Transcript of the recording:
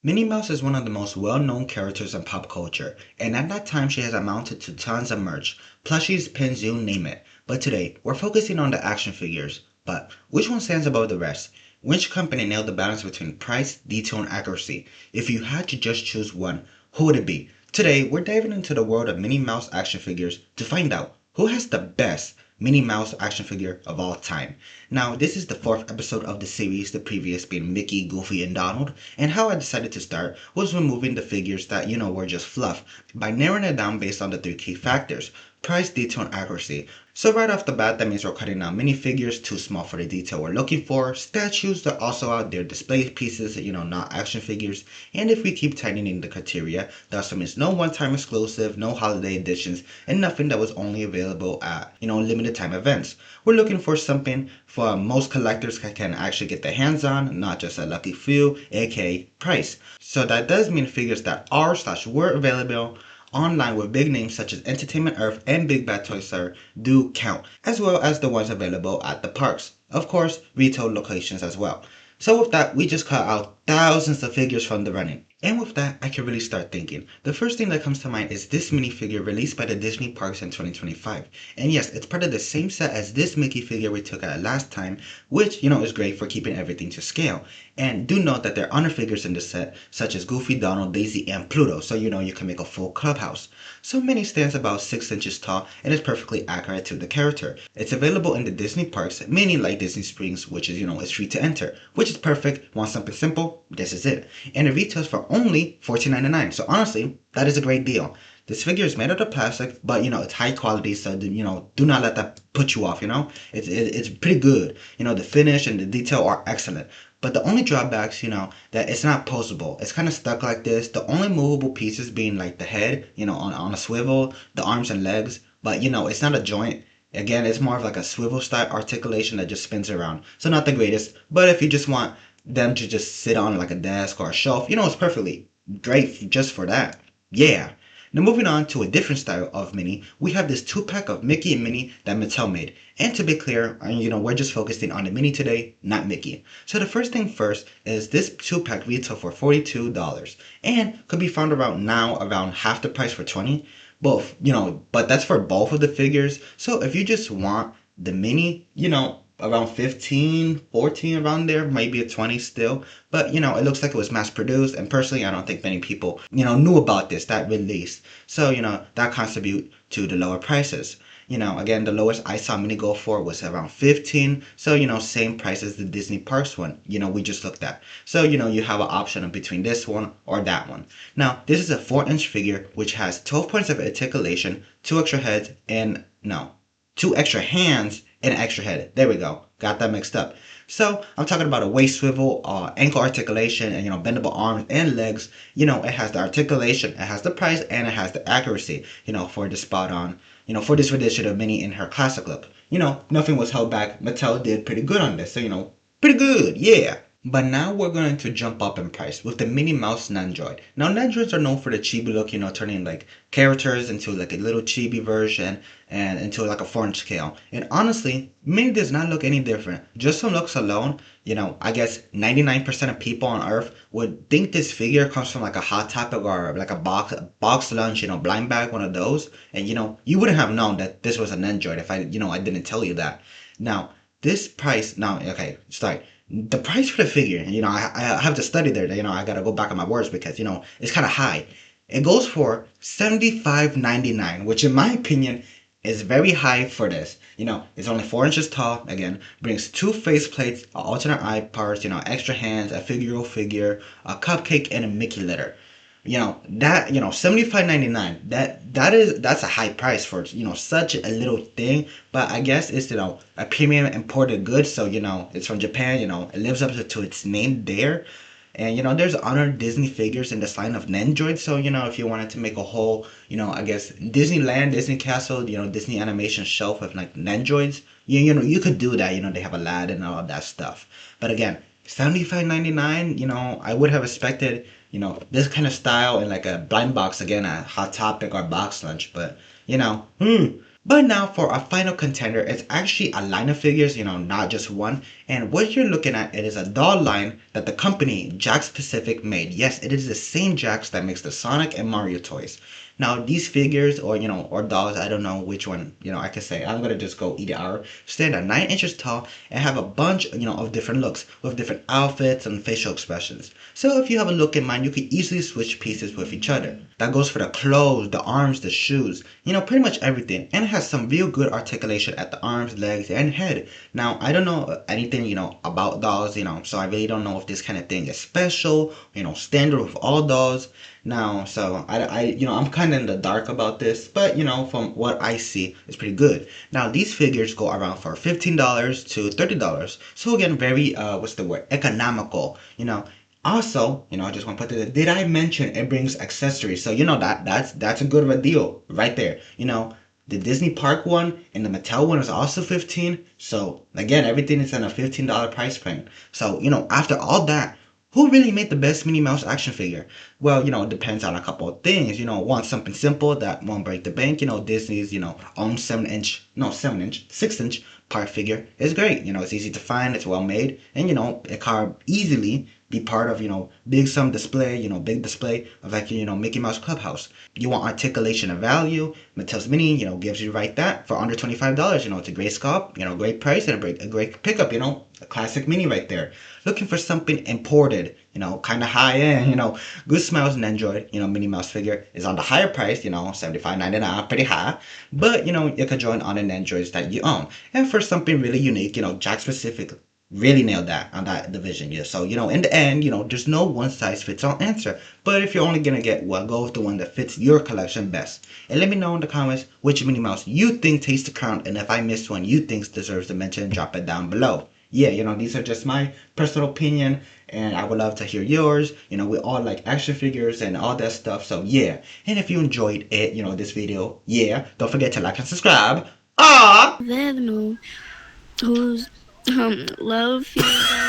Minnie Mouse is one of the most well-known characters in pop culture, and at that time she has amounted to tons of merch, plushies, pins, you name it. But today, we're focusing on the action figures. But which one stands above the rest? Which company nailed the balance between price, detail, and accuracy? If you had to just choose one, who would it be? Today, we're diving into the world of Minnie Mouse action figures to find out who has the best Minnie Mouse action figure of all time. Now, this is the fourth episode of the series, the previous being Mickey, Goofy, and Donald, and how I decided to start was removing the figures that, were just fluff by narrowing it down based on the three key factors: price, detail, and accuracy. So right off the bat, that means we're cutting out minifigures too small for the detail we're looking for, statues that also out there, display pieces, not action figures. And if we keep tightening the criteria, that also means no one-time exclusive, no holiday editions, and nothing that was only available at, limited time events. We're looking for something for most collectors can actually get their hands on, not just a lucky few, aka price. So that does mean figures that are/were available online with big names such as Entertainment Earth and Big Bad Toy Store do count, as well as the ones available at the parks. Of course, retail locations as well. So with that, we just cut out thousands of figures from the running. And with that, I can really start thinking. The first thing that comes to mind is this minifigure released by the Disney Parks in 2025. And yes, it's part of the same set as this Mickey figure we took at last time, which, is great for keeping everything to scale. And do note that there are honor figures in the set, such as Goofy, Donald, Daisy, and Pluto, so you can make a full clubhouse. So Minnie stands about 6 inches tall and is perfectly accurate to the character. It's available in the Disney Parks, meaning like Disney Springs, which is free to enter, which is perfect. Want something simple? This is it. And it retails for only $14.99. So honestly, that is a great deal. This figure is made out of plastic, but it's high quality, so do not let that put you off. It's pretty good. The finish and the detail are excellent. But the only drawbacks, that it's not posable. It's kind of stuck like this. The only movable pieces being like the head, on a swivel, the arms and legs. But it's not a joint. Again, it's more of like a swivel style articulation that just spins around. So not the greatest. But if you just want them to just sit on like a desk or a shelf, it's perfectly great just for that. Yeah. Now moving on to a different style of Minnie, we have this 2-pack of Mickey and Minnie that Mattel made. And to be clear, we're just focusing on the Minnie today, not Mickey. So the first thing first is this 2-pack retail for $42 and could be found around half the price for 20. Both, but that's for both of the figures. So if you just want the Minnie, around 15, 14 around there, maybe a 20 still. But, it looks like it was mass produced. And personally, I don't think many people, knew about that release. So, that contribute to the lower prices. Again, the lowest I saw Mini go for was around 15. So, same price as the Disney Parks one, we just looked at. So, you have an option between this one or that one. Now, this is a 4-inch figure, which has 12 points of articulation, 2 extra heads, and no, 2 extra hands and an extra head. There we go. Got that mixed up. So I'm talking about a waist swivel, ankle articulation, and bendable arms and legs. It has the articulation, it has the price, and it has the accuracy. For the spot on. For this rendition of Minnie in her classic look. Nothing was held back. Mattel did pretty good on this. So pretty good. Yeah. But now we're going to jump up in price with the Minnie Mouse Nandroid. Now Nandroids are known for the chibi look, turning like characters into like a little chibi version and into like a 4-inch scale. And honestly, Minnie does not look any different. Just from looks alone, I guess 99% of people on Earth would think this figure comes from like a Hot Topic or like a box lunch, blind bag, one of those. And you wouldn't have known that this was an Nandroid if I didn't tell you that. Now, this price, sorry. The price for the figure, I have to study there. I gotta go back on my words because it's kind of high. It goes for $75.99, which in my opinion is very high for this. It's only 4 inches tall. Again, brings 2 face plates, alternate eye parts, extra hands, a figure, a cupcake, and a Mickey litter. That $75.99, that's a high price for such a little thing. But I guess it's a premium imported good, so it's from Japan. It lives up to its name there. And there's other Disney figures in this line of Nandroid. So if you wanted to make a whole I guess Disneyland, Disney Castle, Disney animation shelf of like Nandroids, you could do that. They have Aladdin and all of that stuff. But again, $75.99, I would have expected this kind of style in like a blind box, again, a Hot Topic or box lunch, but, But now for our final contender, it's actually a line of figures, not just one, And what you're looking at, it is a doll line that the company Jakks Pacific made. Yes, it is the same Jakks that makes the Sonic and Mario toys. Now these figures, or or dolls, I don't know which one, I can say. I'm gonna just go EDR. Stand at 9 inches tall and have a bunch, of different looks with different outfits and facial expressions. So if you have a look in mind, you can easily switch pieces with each other. That goes for the clothes, the arms, the shoes, pretty much everything. And it has some real good articulation at the arms, legs, and head. Now I don't know anything, about dolls, so I really don't know if this kind of thing is special, standard with all dolls. Now, so I'm kind of in the dark about this, but from what I see, it's pretty good. Now, these figures go around for $15 to $30. So again, very what's the word? Economical. Also, I just want to put it. Did I mention it brings accessories? So that's a good of a deal right there. The Disney Park one and the Mattel one is also 15. So again, everything is in a $15 price point. So after all that, who really made the best Minnie Mouse action figure? Well, it depends on a couple of things. Want something simple that won't break the bank. Disney's, own 7 inch, no, 7 inch, 6 inch part figure is great. It's easy to find, it's well made, and, it can easily be part of, big display of like, Mickey Mouse Clubhouse. You want articulation and value. Mattel's Mini, gives you right that for under $25. It's a great sculpt, great price and a great pickup, a classic Mini right there. Looking for something imported, kind of high end, good smells and Android, Minnie Mouse figure is on the higher price, $75.99, pretty high. But, you could join on an Androids that you own. And for something really unique, Jakks Pacific really nailed that on that division. Yeah. So, in the end, there's no one size fits all answer. But if you're only gonna get one, go with the one that fits your collection best. And let me know in the comments which Minnie Mouse you think takes the crown, and if I missed one you think deserves a mention, drop it down below. Yeah, these are just my personal opinion, and I would love to hear yours. We all like action figures and all that stuff. So yeah. And if you enjoyed it, this video, yeah, don't forget to like and subscribe. Ah! Then who's love you guys.